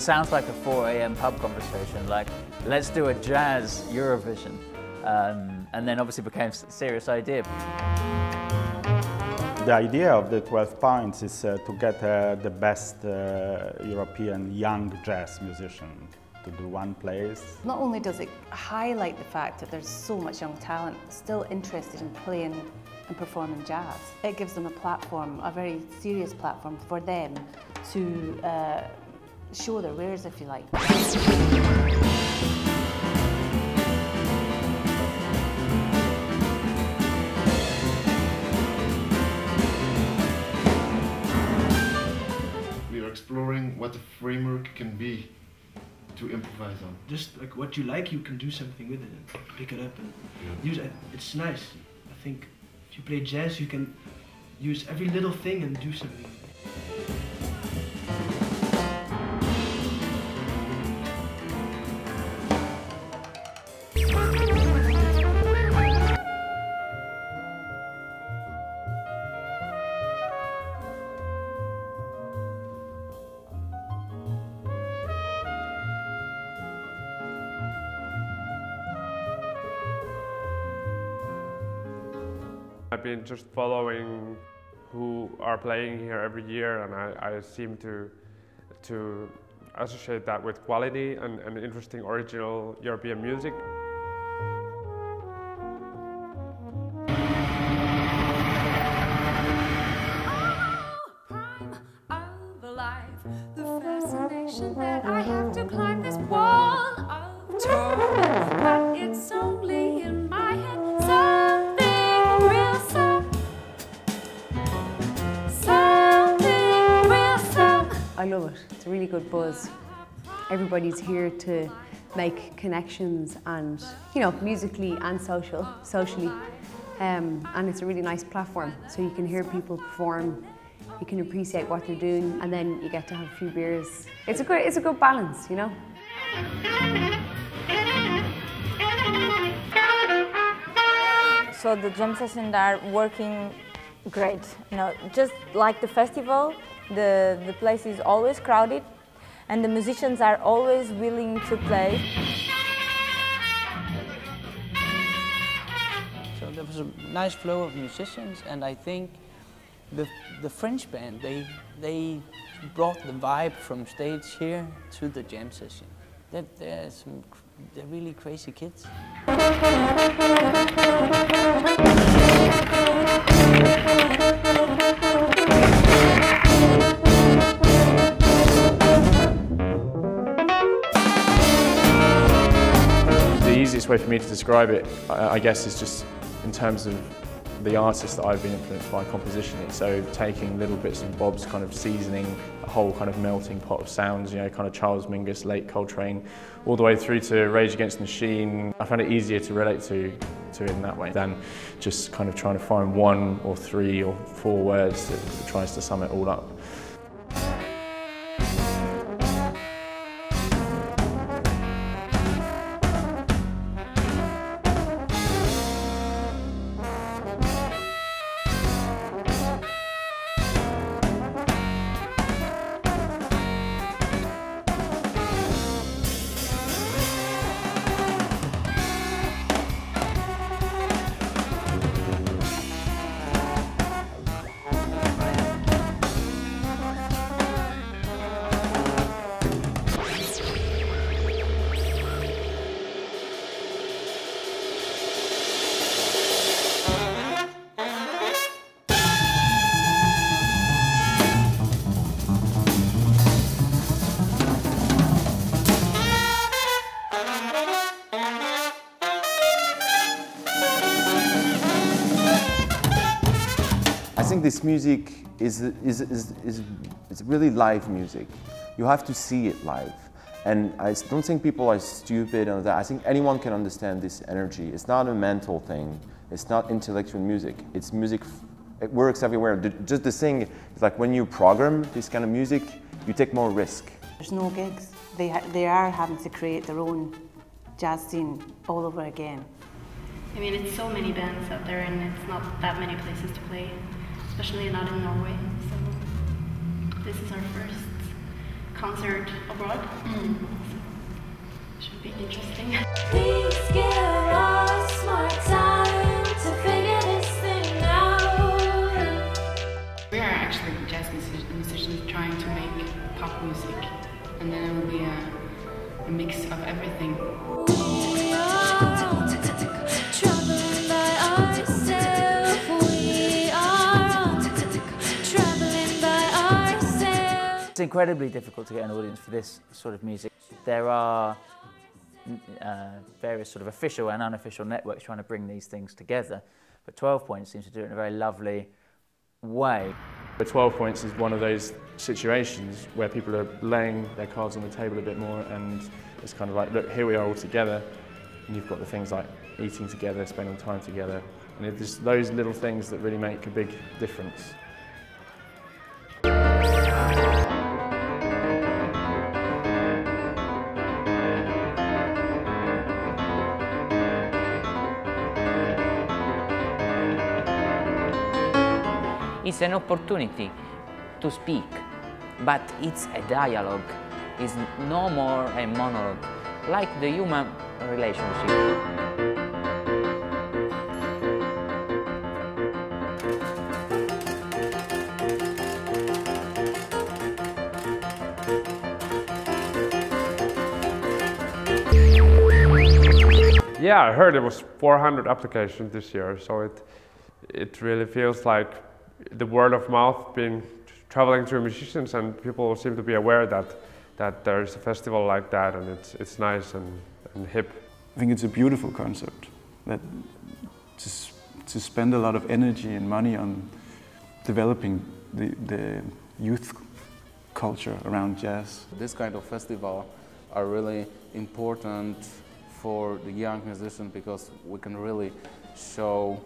sounds like a 4 a.m. pub conversation, like, let's do a jazz Eurovision. And then obviously became a serious idea. The idea of the 12 points is to get the best European young jazz musician to do one place. Not only does it highlight the fact that there's so much young talent still interested in playing and performing jazz, it gives them a platform, a very serious platform for them to show their wares, if you like. We are exploring what the framework can be to improvise on. Just like what you like, you can do something with it and pick it up and use it. It's nice. I think if you play jazz, you can use every little thing and do something with it. I've been just following who are playing here every year, and I seem to associate that with quality and interesting original European music. The fascination that I have to climb this wall of torment, but it's only in my head. I love it. It's a really good buzz. Everybody's here to make connections and, you know, musically and socially. And it's a really nice platform. So you can hear people perform, you can appreciate what they're doing, and then you get to have a few beers. It's a good balance, you know. So the jam sessions are working great. You know, just like the festival, the place is always crowded and the musicians are always willing to play. So there was a nice flow of musicians, and I think the French band, they brought the vibe from stage here to the jam session. They're really crazy kids. The easiest way for me to describe it, I guess, is just in terms of the artists that I've been influenced by compositionally. So taking little bits and bobs, kind of seasoning a whole kind of melting pot of sounds, you know, kind of Charles Mingus, late Coltrane, all the way through to Rage Against the Machine. I find it easier to relate to it in that way than just kind of trying to find 1 or 3 or 4 words that tries to sum it all up. I think this music is really live music. You have to see it live. And I don't think people are stupid and that. I think anyone can understand this energy. It's not a mental thing. It's not intellectual music. It's music, it works everywhere. Just the thing is like when you program this kind of music, you take more risk. There's no gigs. They are having to create their own jazz scene all over again. I mean, it's so many bands out there and it's not that many places to play, especially not in Norway. So this is our first concert abroad. Should be interesting. Please give us more time to figure this thing out. We are actually jazz musicians trying to make pop music, and then it will be a mix of everything. We are traveling by ourselves. We are traveling by ourselves. It's incredibly difficult to get an audience for this sort of music. There are various sort of official and unofficial networks trying to bring these things together, but 12 Points seems to do it in a very lovely way. But 12 Points is one of those situations where people are laying their cards on the table a bit more, and it's kind of like, look, here we are all together, and you've got the things like eating together, spending time together, and it's just those little things that really make a big difference. It's an opportunity to speak, but it's a dialogue. It's no more a monologue, like the human relationship. Yeah, I heard it was 400 applications this year, so it really feels like the word of mouth been traveling through musicians, and people seem to be aware that there's a festival like that, and it's nice and hip. I think it's a beautiful concept, that to spend a lot of energy and money on developing the youth culture around jazz. This kind of festival are really important for the young musicians, because we can really show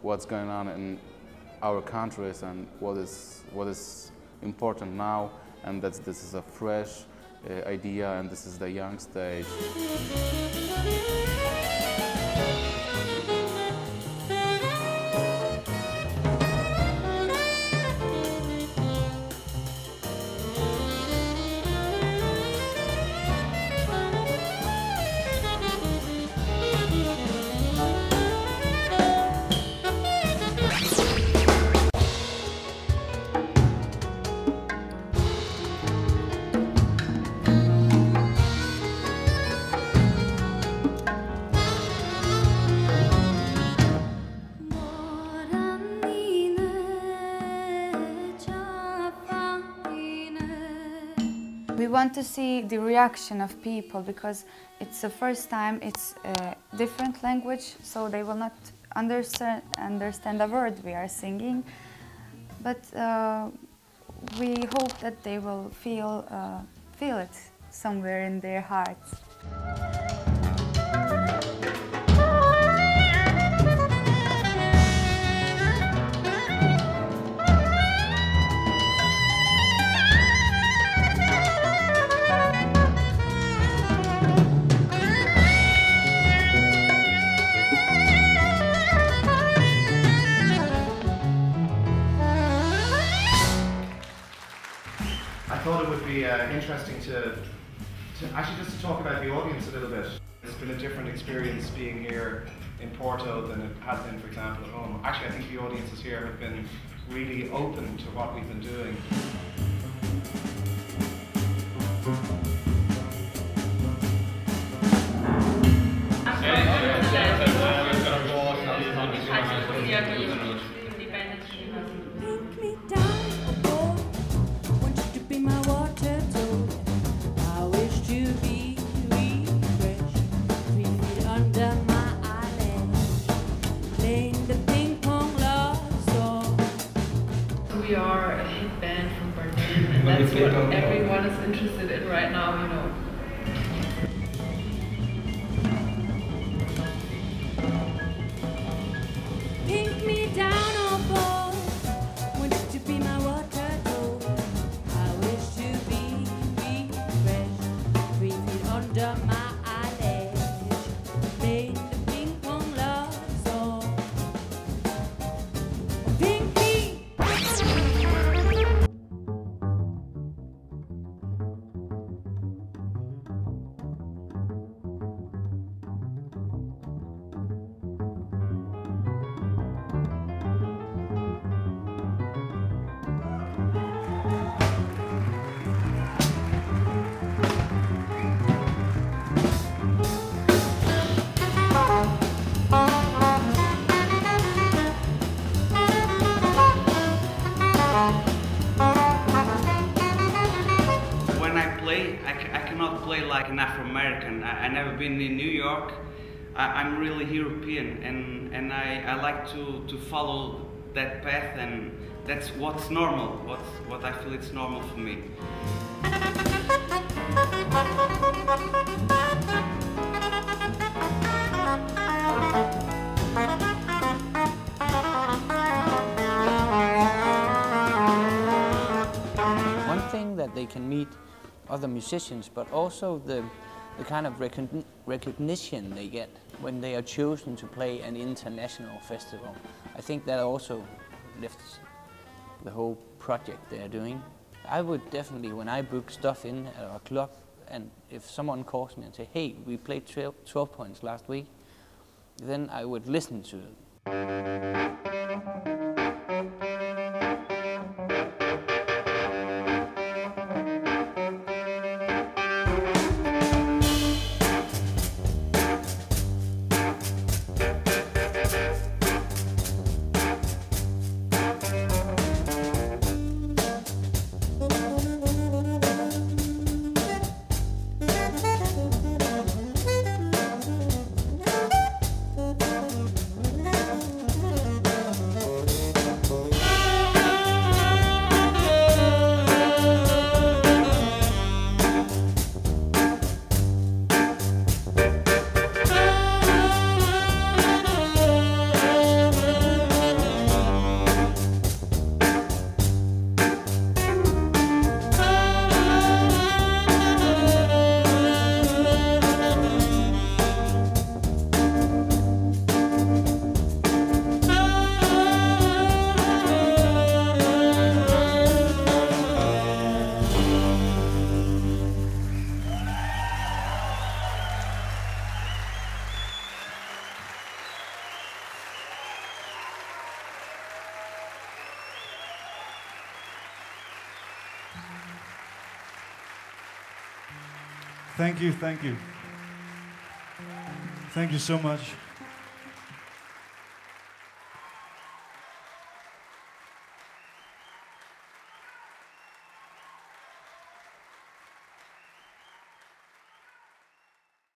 what's going on in our countries and what is important now, and that this is a fresh idea, and this is the young stage. We want to see the reaction of people, because it's the first time, it's a different language, so they will not understand a word we are singing. But we hope that they will feel it somewhere in their hearts. I thought it would be interesting to actually just to talk about the audience a little bit. It's been a different experience being here in Porto than it has been, for example, at home. Actually, I think the audiences here have been really open to what we've been doing. We are a hit band from Berlin, and that's what everyone is interested in right now, you know. Pink me down, oh boy, want you to be my water dog. I wish to be fresh, 3 feet under my eyelash, playing the ping pong love song. Pink me. like an Afro-American. I never been in New York. I'm really European, and I like to follow that path, and that's what's normal, what I feel it's normal for me. One thing that they can meet other musicians, but also the kind of recognition they get when they are chosen to play an international festival. I think that also lifts the whole project they're doing. I would definitely, when I book stuff in at our club, and if someone calls me and say, hey, we played 12 points last week, then I would listen to it. Thank you, thank you. Thank you so much.